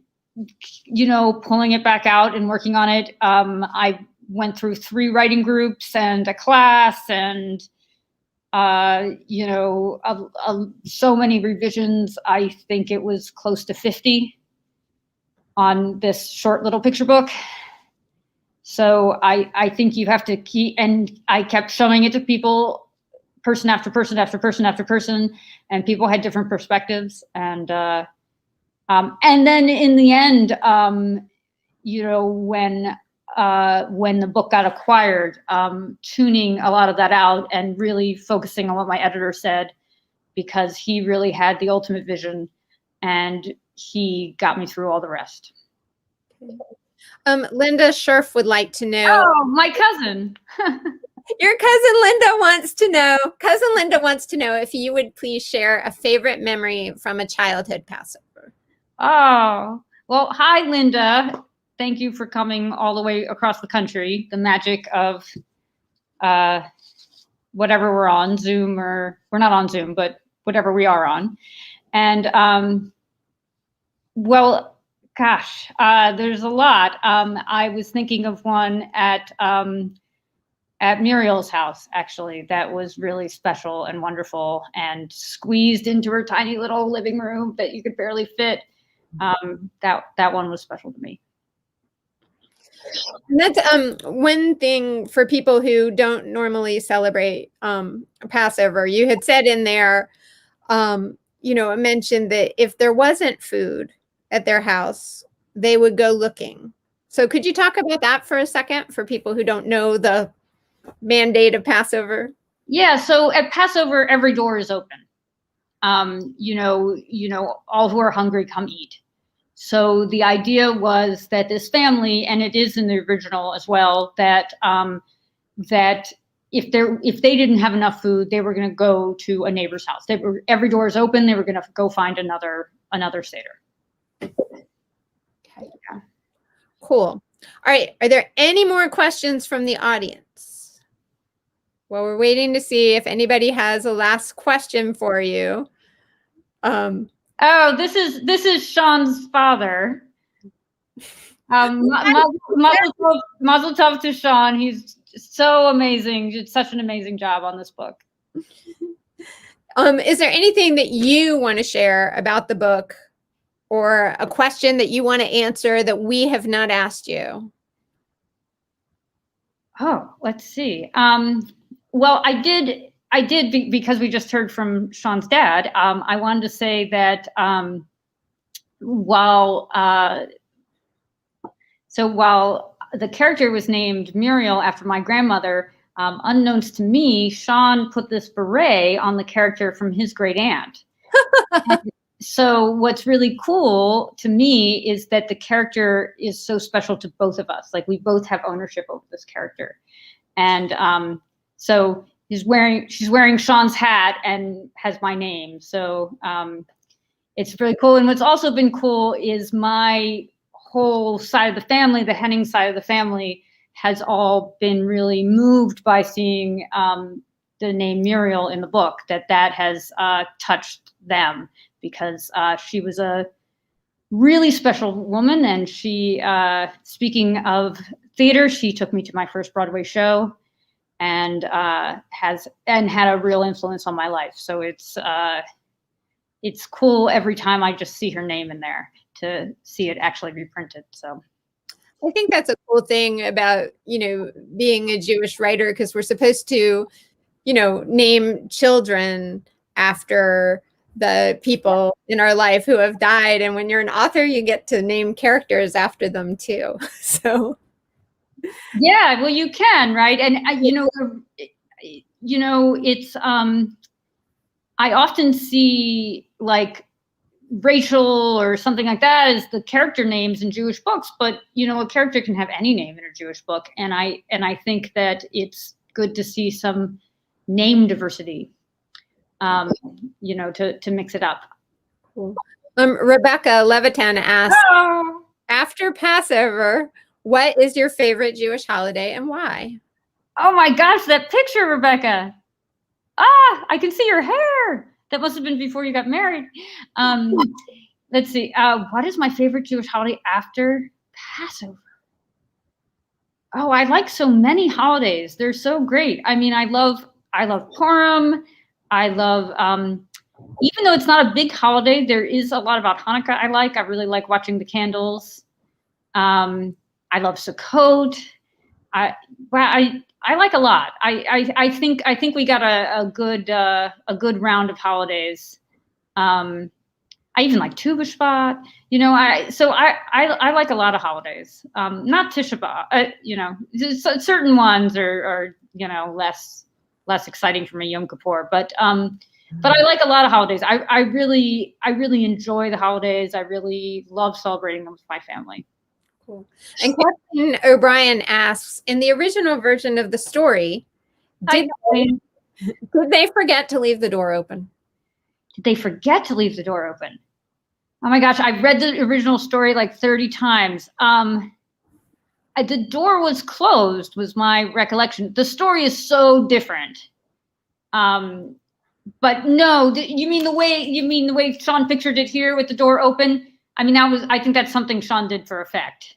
Speaker 3: you know, pulling it back out and working on it. I went through 3 writing groups and a class and, you know, so many revisions. I think it was close to 50 on this short little picture book. So I think you have to keep, and I kept showing it to people, person after person after person after person, and people had different perspectives. And then in the end, you know, when the book got acquired, tuning a lot of that out and really focusing on what my editor said, because he really had the ultimate vision and he got me through all the rest.
Speaker 2: Linda Scherf would like to know.
Speaker 3: Oh, my cousin.
Speaker 2: Your cousin Linda wants to know. Cousin Linda wants to know if you would please share a favorite memory from a childhood Passover.
Speaker 3: Oh, well, hi, Linda. Thank you for coming all the way across the country. The magic of whatever we're on, Zoom, or we're not on Zoom, but whatever we are on. And well, gosh, there's a lot. I was thinking of one at Muriel's house, actually, that was really special and wonderful and squeezed into her tiny little living room that you could barely fit. That one was special to me.
Speaker 2: And that's one thing for people who don't normally celebrate Passover. You had said in there, you know, it mentioned that if there wasn't food at their house, they would go looking. So could you talk about that for a second for people who don't know the mandate of Passover?
Speaker 3: Yeah, so at Passover, every door is open. You know, all who are hungry come eat. So the idea was that this family, and it is in the original as well, that that if they didn't have enough food, they were going to go to a neighbor's house. Every door is open. They were going to go find another Seder.
Speaker 2: Okay. Yeah. Cool. All right. Are there any more questions from the audience? Well, we're waiting to see if anybody has a last question for you.
Speaker 3: Oh, this is Sean's father. Mazel tov to Sean. He's so amazing. Did such an amazing job on this book.
Speaker 2: Is there anything that you want to share about the book, or a question that you want to answer that we have not asked you?
Speaker 3: Oh, let's see. Well, I did because we just heard from Sean's dad. I wanted to say that while the character was named Muriel after my grandmother, unbeknownst to me, Sean put this beret on the character from his great aunt. So what's really cool to me is that the character is so special to both of us. Like, we both have ownership over this character. And so she's wearing Sean's hat and has my name. So it's really cool. And what's also been cool is my whole side of the family, the Henning side of the family, has all been really moved by seeing the name Muriel in the book, that has touched them, because she was a really special woman. And she, speaking of theater, she took me to my first Broadway show, and had a real influence on my life. So it's it's cool every time I just see her name in there to see it actually reprinted. So
Speaker 2: I think that's a cool thing about, being a Jewish writer, because we're supposed to, name children after the people in our life who have died. And when you're an author, you get to name characters after them too. So.
Speaker 3: Yeah, well, you can, right? And it's I often see like Rachel or something like that as the character names in Jewish books, but a character can have any name in a Jewish book, and I think that it's good to see some name diversity, to mix it up.
Speaker 2: Cool. Rebecca Levitan asked,
Speaker 3: Oh.
Speaker 2: After Passover, what is your favorite Jewish holiday and why?
Speaker 3: Oh my gosh, that picture, Rebecca. Ah, I can see your hair. That must have been before you got married. Let's see. What is my favorite Jewish holiday after Passover? Oh, I like so many holidays. They're so great. I mean, I love Purim. I love, even though it's not a big holiday, there is a lot about Hanukkah I like. I really like watching the candles. I love Sukkot. I like a lot. I think we got a good round of holidays. I even like Tu B'Shvat. I like a lot of holidays. Not Tisha B'Av. Certain ones are less exciting for me, Yom Kippur. But I like a lot of holidays. I really enjoy the holidays. I really love celebrating them with my family.
Speaker 2: Cool. And Kathleen O'Brien asks, in the original version of the story, did they forget to leave the door open?
Speaker 3: Did they forget to leave the door open? Oh my gosh, I've read the original story like 30 times. The door was closed, was my recollection. The story is so different. But no, you mean the way Sean pictured it here with the door open? I mean, I think that's something Sean did for effect.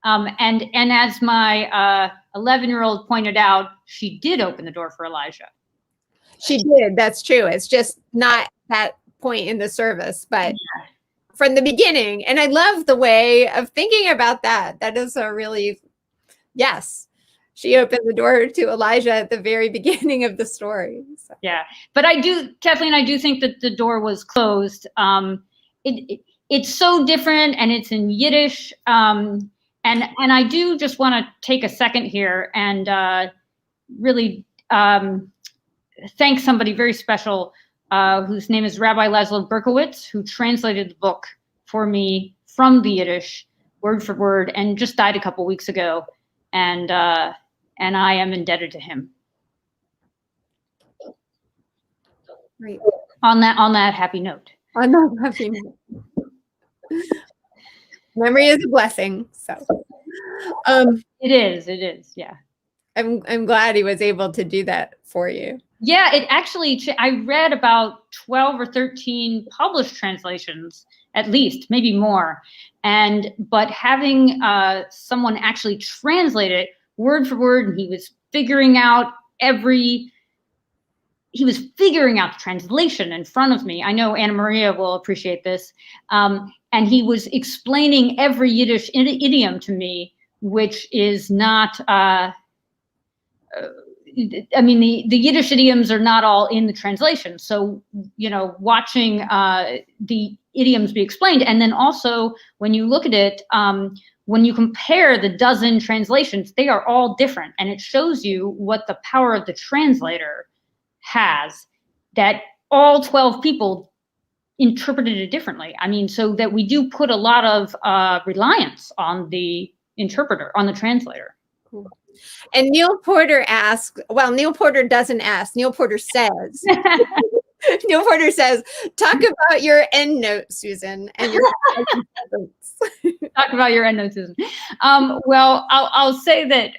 Speaker 3: And as my 11-year-old pointed out, she did open the door for Elijah.
Speaker 2: She did. That's true. It's just not that point in the service, but from the beginning. And I love the way of thinking about that. That is a really, yes. She opened the door to Elijah at the very beginning of the story. So.
Speaker 3: Yeah, but Kathleen, I do think that the door was closed. It's so different, and it's in Yiddish. And I do just want to take a second here and really thank somebody very special whose name is Rabbi Laszlo Berkowitz, who translated the book for me from the Yiddish word for word, and just died a couple weeks ago. And I am indebted to him.
Speaker 2: Great.
Speaker 3: On that happy note.
Speaker 2: On that happy note. Memory is a blessing. So
Speaker 3: it is, yeah.
Speaker 2: I'm glad he was able to do that for you.
Speaker 3: Yeah, it actually, I read about 12 or 13 published translations, at least, maybe more. But having someone actually translate it word for word, and he was figuring out the translation in front of me. I know Anna Maria will appreciate this. And he was explaining every Yiddish idiom to me, which is not, the Yiddish idioms are not all in the translation. So, watching the idioms be explained. And then also when you look at it, when you compare the dozen translations, they are all different. And it shows you what the power of the translator has, that all 12 people interpreted it differently. I mean, so that we do put a lot of reliance on the interpreter, on the translator.
Speaker 2: Cool. And Neil Porter asks, well, Neil Porter doesn't ask, Neil Porter says, Neil Porter says, talk about your endnote, Susan, and your notes.
Speaker 3: Talk about your endnote, Susan. Well, I'll say that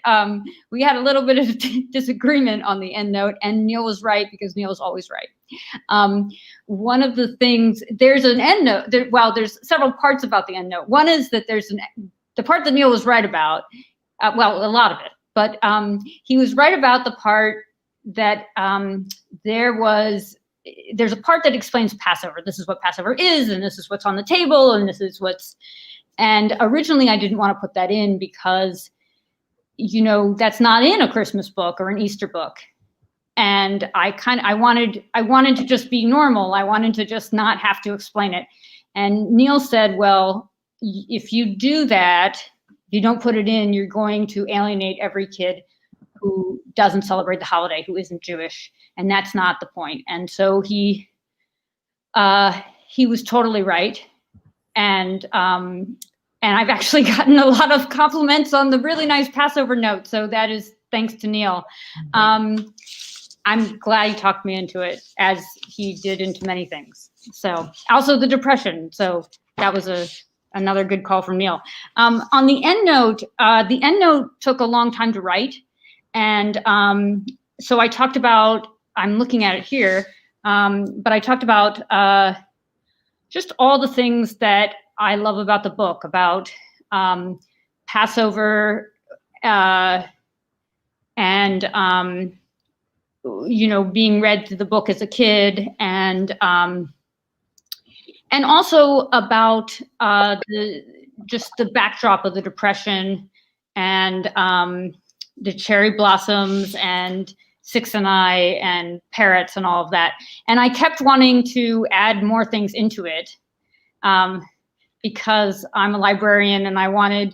Speaker 3: we had a little bit of disagreement on the endnote, and Neil was right because Neil is always right. One of the things, there's an endnote, there's several parts about the endnote. One is that the part that Neil was right about, a lot of it, but he was right about the part that there was there's a part that explains Passover. This is what Passover is, and this is what's on the table, and this is what's, and originally I didn't want to put that in because, you know, that's not in a Christmas book or an Easter book. And I wanted to just be normal. I wanted to just not have to explain it. And Neil said, well, if you do that, if you don't put it in, you're going to alienate every kid who doesn't celebrate the holiday, who isn't Jewish. And that's not the point. And so he was totally right. And I've actually gotten a lot of compliments on the really nice Passover note. So that is thanks to Neil. I'm glad he talked me into it, as he did into many things. So also the depression. So that was another good call from Neil. On the end note took a long time to write. And so I talked about, I'm looking at it here, but I talked about just all the things that I love about the book, about Passover and you know, being read through the book as a kid, and also about just the backdrop of the Depression, and the cherry blossoms and Six and I and parrots and all of that. And I kept wanting to add more things into it because I'm a librarian and I wanted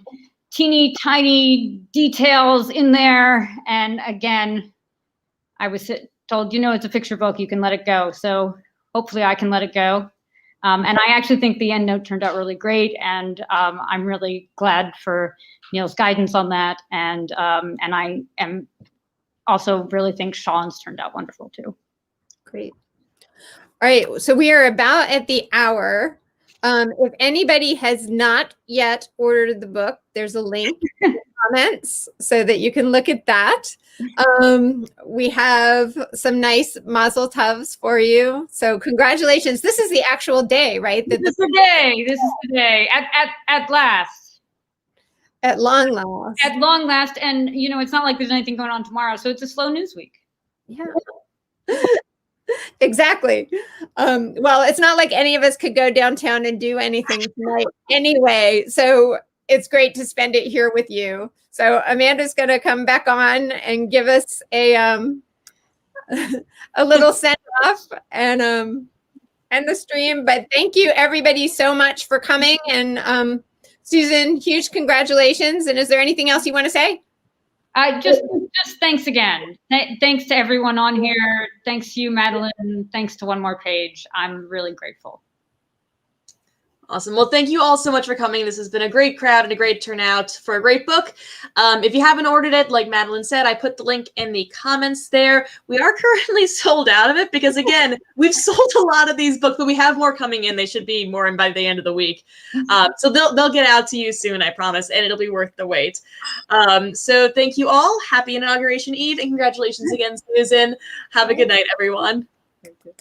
Speaker 3: teeny tiny details in there. And again, I was told, you know, it's a picture book, you can let it go. So hopefully I can let it go. And I actually think the end note turned out really great. And I'm really glad for Neil's guidance on that. And I am also really think Sean's turned out wonderful too.
Speaker 2: Great. All right. So we are about at the hour. If anybody has not yet ordered the book, there's a link in the comments so that you can look at that. We have some nice mazel tovs for you. So congratulations. This is the actual day, right?
Speaker 3: This is the day. This is the day. At last.
Speaker 2: At long last.
Speaker 3: At long last. And, you know, it's not like there's anything going on tomorrow. So it's a slow news week.
Speaker 2: Yeah. Exactly. Well, it's not like any of us could go downtown and do anything tonight anyway. So it's great to spend it here with you. So Amanda's going to come back on and give us a little send off and the stream. But thank you everybody so much for coming. And Susan, huge congratulations. And is there anything else you want to say?
Speaker 3: Just thanks again. Thanks to everyone on here. Thanks to you, Madelyn. Thanks to One More Page. I'm really grateful.
Speaker 1: Awesome. Well, thank you all so much for coming. This has been a great crowd and a great turnout for a great book. If you haven't ordered it, like Madelyn said, I put the link in the comments there. We are currently sold out of it because, again, we've sold a lot of these books, but we have more coming in. They should be more in by the end of the week. So they'll get out to you soon, I promise, and it'll be worth the wait. So thank you all. Happy Inauguration Eve, and congratulations again, Susan. Have a good night, everyone.
Speaker 2: Thank you.